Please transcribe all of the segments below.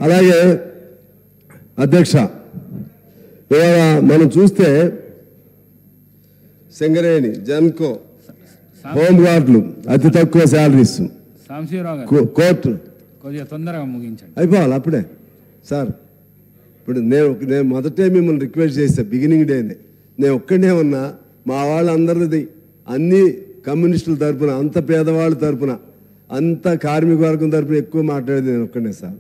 అలాగే అధ్యక్ష, ఇవాళ మనం చూస్తే సింగరేణి, జన్కో, హోమ్ గార్డులు అతి తక్కువ శాలరీస్, కోర్టు తొందరగా ముగించండి. అయిపోవాలి అప్పుడే సార్. ఇప్పుడు నేను మొదటే మిమ్మల్ని రిక్వెస్ట్ చేశా, బిగినింగ్ డేనే. నేను ఒక్కడే ఉన్నా, మా వాళ్ళందరిది అన్ని కమ్యూనిస్టుల తరఫున, అంత పేదవాళ్ళ తరఫున, అంత కార్మిక వర్గం తరఫున ఎక్కువ మాట్లాడేది నేను ఒక్కడే సార్.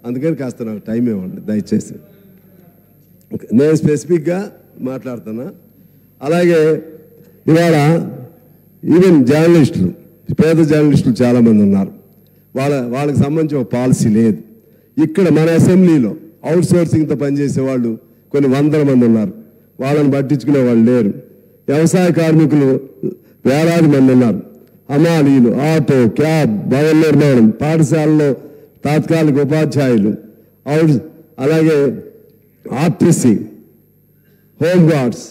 అందుకని కాస్త నాకు టైం ఇవ్వండి దయచేసి. నేను స్పెసిఫిక్గా మాట్లాడుతున్నా. అలాగే ఇవాళ ఈవెన్ జర్నలిస్టులు, పేద జర్నలిస్టులు చాలామంది ఉన్నారు. వాళ్ళకి సంబంధించి ఒక పాలసీ లేదు. ఇక్కడ మన అసెంబ్లీలో అవుట్ సోర్సింగ్తో పనిచేసే వాళ్ళు కొన్ని వందల మంది ఉన్నారు. వాళ్ళని పట్టించుకునే వాళ్ళు లేరు. వ్యవసాయ కార్మికులు వేలాది మంది ఉన్నారు. హమాలీలు, ఆటో, క్యాబ్, భవన నిర్మాణం, పాఠశాలలో తాత్కాలిక ఉపాధ్యాయులు, అలాగే ఆర్టీసీ, హోమ్ గార్డ్స్,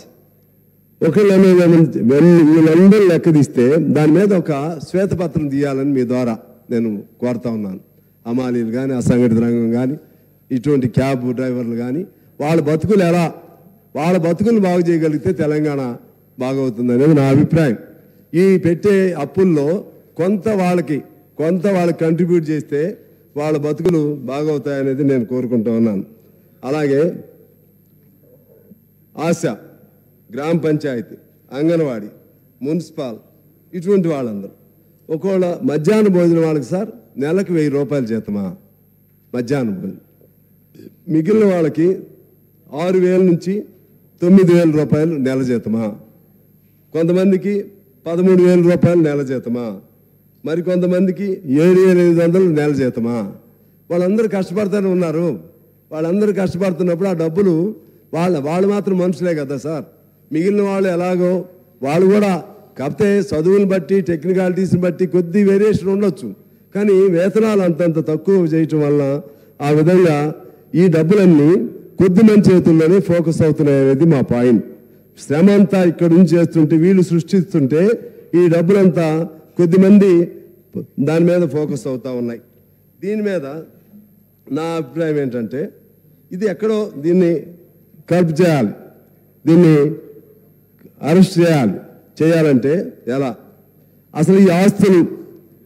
వీళ్ళందరూ లెక్క తీస్తే దాని మీద ఒక శ్వేతపత్రం తీయాలని మీ ద్వారా నేను కోరుతా ఉన్నాను. హమాలీలు కానీ, అసంఘటిత రంగం కానీ, ఇటువంటి క్యాబ్ డ్రైవర్లు కానీ, వాళ్ళ బతుకులు బాగు చేయగలిగితే తెలంగాణ బాగవుతుంది అనేది నా అభిప్రాయం. ఈ పెట్టే అప్పుల్లో కొంత వాళ్ళకి కంట్రిబ్యూట్ చేస్తే వాళ్ళ బతుకులు బాగవుతాయనేది నేను కోరుకుంటూ ఉన్నాను. అలాగే ఆశ, గ్రామ పంచాయతీ, అంగన్వాడీ, మున్సిపల్, ఇటువంటి వాళ్ళందరూ ఒకవేళ మధ్యాహ్న భోజనం వాళ్ళకి సార్ నెలకు 1000 రూపాయలు జీతమా మధ్యాహ్నం భోజనం, మిగిలిన వాళ్ళకి 6000 నుంచి 9000 రూపాయలు నెల జీతమా, కొంతమందికి 13,000 రూపాయలు నెల జీతమా, మరి కొంతమందికి 7,500 నెల జీతమా. వాళ్ళందరూ కష్టపడుతూనే ఉన్నారు. వాళ్ళందరూ కష్టపడుతున్నప్పుడు ఆ డబ్బులు వాళ్ళు మాత్రం మనుషులే కదా సార్. మిగిలిన వాళ్ళు ఎలాగో వాళ్ళు కూడా కాకపోతే చదువుని బట్టి, టెక్నికాలిటీస్ని బట్టి కొద్ది వేరియేషన్ ఉండొచ్చు. కానీ వేతనాలు అంతంత తక్కువ చేయటం వల్ల ఆ విధంగా ఈ డబ్బులన్నీ కొద్ది మంది చేతుల్లోనే ఫోకస్ అవుతున్నాయి అనేది మా పాయింట్. శ్రమ అంతా ఇక్కడ నుంచి చేస్తుంటే, వీళ్ళు సృష్టిస్తుంటే ఈ డబ్బులంతా కొద్దిమంది దాని మీద ఫోకస్ అవుతూ ఉన్నాయి. దీని మీద నా అభిప్రాయం ఏంటంటే, ఇది ఎక్కడో దీన్ని కల్ప్ చేయాలి, దీన్ని అరెస్ట్ చేయాలంటే ఎలా? అసలు ఈ ఆస్తులు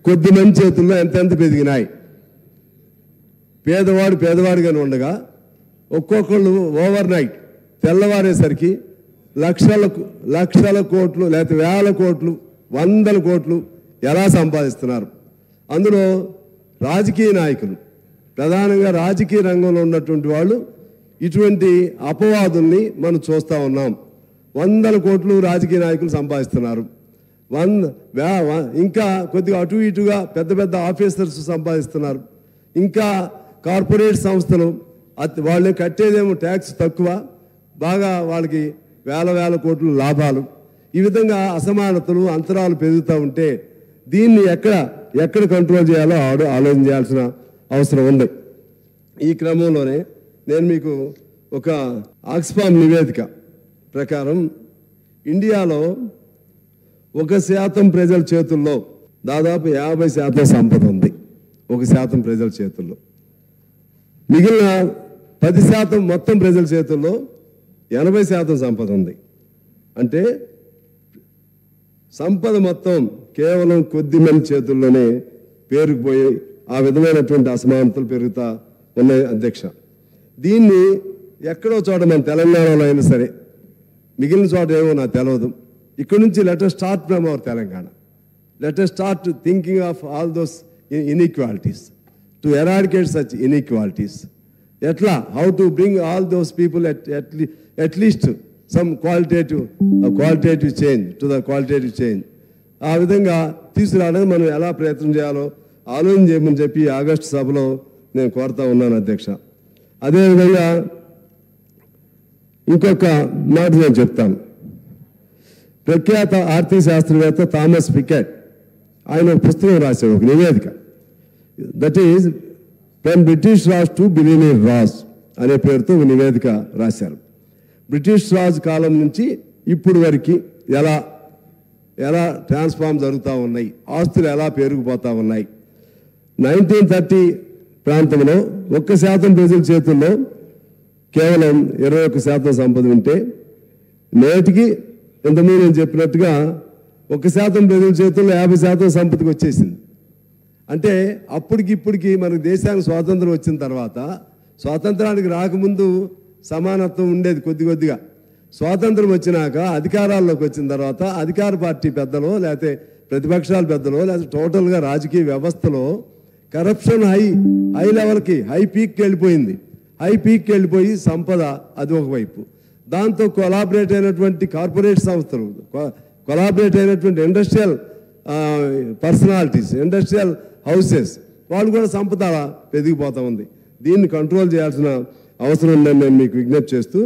కొద్దిమంది చేతుల్లో ఎంతెంత పెరిగినాయి. పేదవాడిగానే ఉండగా ఒక్కొక్కళ్ళు ఓవర్ నైట్ తెల్లవారేసరికి లక్షల కోట్లు లేకపోతే వేల కోట్లు, వందల కోట్లు ఎలా సంపాదిస్తున్నారు. అందులో రాజకీయ నాయకులు, ప్రధానంగా రాజకీయ రంగంలో ఉన్నటువంటి వాళ్ళు ఇటువంటి అపవాదుల్ని మనం చూస్తూ ఉన్నాం. వందల కోట్లు రాజకీయ నాయకులు సంపాదిస్తున్నారు. ఇంకా కొద్దిగా అటు ఇటుగా పెద్ద ఆఫీసర్స్ సంపాదిస్తున్నారు. ఇంకా కార్పొరేట్ సంస్థలు వాళ్ళు కట్టేదేమో ట్యాక్స్ తక్కువ, బాగా వాళ్ళకి వేల కోట్లు లాభాలు. ఈ విధంగా అసమానతలు, అంతరాలు పెరుగుతూ ఉంటే దీన్ని ఎక్కడ కంట్రోల్ చేయాలో ఆలోచన చేయాల్సిన అవసరం ఉంది. ఈ క్రమంలోనే నేను మీకు ఒక ఆక్స్ఫామ్ నివేదిక ప్రకారం ఇండియాలో 1% ప్రజల చేతుల్లో దాదాపు 50% సంపద ఉంది. 1% ప్రజల చేతుల్లో, మిగిలిన 10% మొత్తం ప్రజల చేతుల్లో 80% సంపద ఉంది. అంటే సంపద మొత్తం కేవలం కొద్ది మంది చేతుల్లోనే పేరుకుపోయి ఆ విధమైనటువంటి అసమానతలు పెరుగుతూ ఉన్నాయి అధ్యక్ష. దీన్ని ఎక్కడో చోట మన తెలంగాణలో అయినా సరే, మిగిలిన చోట ఏమో నాకు తెలియదు. ఇక్కడ నుంచి let us start from our Telangana. Let us start thinking of all those inequalities to eradicate such inequalities. ఎట్లా how to bring all those people at least some qualitative change to the qualitative change. ఆ విధంగా తీసుకురావడానికి మనం ఎలా ప్రయత్నం చేయాలో ఆలోచన చేయమని చెప్పి ఆగస్టు సభలో నేను కోరుతా ఉన్నాను అధ్యక్ష. అదేవిధంగా ఇంకొక మాట నేను చెప్తాను. ప్రఖ్యాత ఆర్థిక శాస్త్రవేత్త థామస్ పికెట్ ఆయన ఒక పుస్తకం రాశాడు, ఒక నివేదిక. That is when British Raj to billionaire Raj అనే పేరుతో ఒక నివేదిక రాశారు. బ్రిటిష్ రాజ్ కాలం నుంచి ఇప్పుడు వరకు ఎలా ఎలా ట్రాన్స్ఫార్మ్ జరుగుతూ ఉన్నాయి, ఆస్తులు ఎలా పెరిగిపోతూ ఉన్నాయి. 1930 ప్రాంతంలో 1% ప్రజల చేతుల్లో కేవలం 21% సంపద ఉంటే నేటికి ఇంతకుముందు నేను చెప్పినట్టుగా 1% ప్రజల చేతుల్లో 50% సంపదకి వచ్చేసింది. అంటే ఇప్పటికి మనకు దేశానికి స్వాతంత్రం వచ్చిన తర్వాత, స్వాతంత్రానికి రాకముందు సమానత్వం ఉండేది కొద్దిగా. స్వాతంత్రం వచ్చినాక అధికారాల్లోకి వచ్చిన తర్వాత అధికార పార్టీ పెద్దలో లేకపోతే ప్రతిపక్షాల పెద్దలో లేకపోతే టోటల్గా రాజకీయ వ్యవస్థలో కరప్షన్ హై లెవెల్కి హై పీక్కి వెళ్ళిపోయి సంపద అది ఒకవైపు, దాంతో కొలాబరేట్ అయినటువంటి కార్పొరేట్ సంస్థలు, కొలాబరేట్ అయినటువంటి ఇండస్ట్రియల్ పర్సనాలిటీస్, ఇండస్ట్రియల్ హౌసెస్ వాళ్ళు కూడా సంపద పెరిగిపోతూ ఉంది. దీన్ని కంట్రోల్ చేయాల్సిన అవసరం ఉందని నేను మీకు విజ్ఞప్తి చేస్తూ